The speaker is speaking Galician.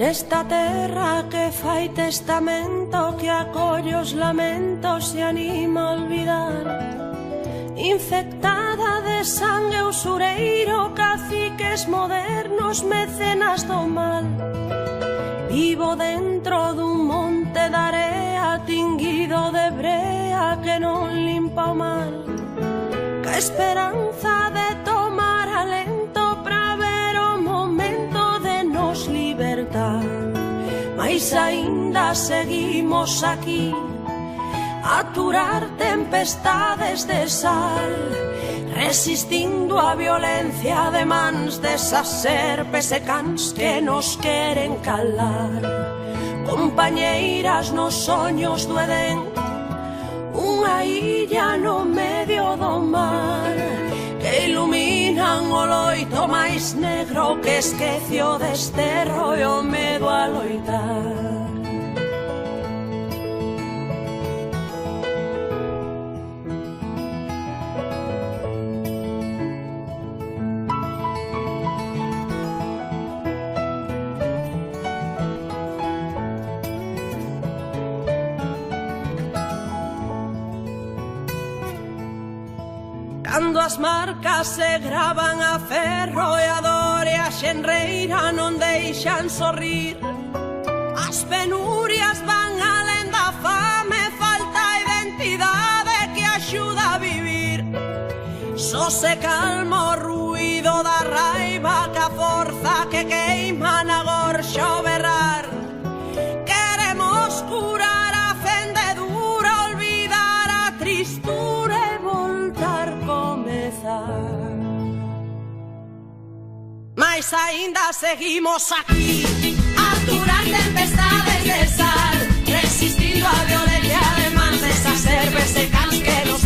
Nesta terra que fai testamento, que acolle os lamentos e anima a olvidar, infectada de sangue usureiro, caciques modernos, mecenas do mal. Vivo dentro dun monte de area tinguido de brea que non limpa o mal, ca esperanza de tomar alento pra ver o momento de nos libertar. Mais aínda seguimos aquí a aturar tempestades de sal, resistindo a violencia de mans desas serpes e cans que nos queren calar. Compañeiras nos soños do Edén, unha illa no medio do mar, que iluminan o loito máis negro que esquece o desterro e o medo a loitar. Cando as marcas se gravan a ferro e a dor e a xenreira non deixan sorrir, as penurias van alén da fame, falta identidade que axuda a vivir. Só se calma o ruído da raiva, que a forza que queima na gorxa o berrar. Queremos curar a fendedura, olvidar a tristura e voltar comezar. Mas aínda seguimos aquí a aturar tempestades de sal, resistindo a violencia de mans desas serpes e cans que nos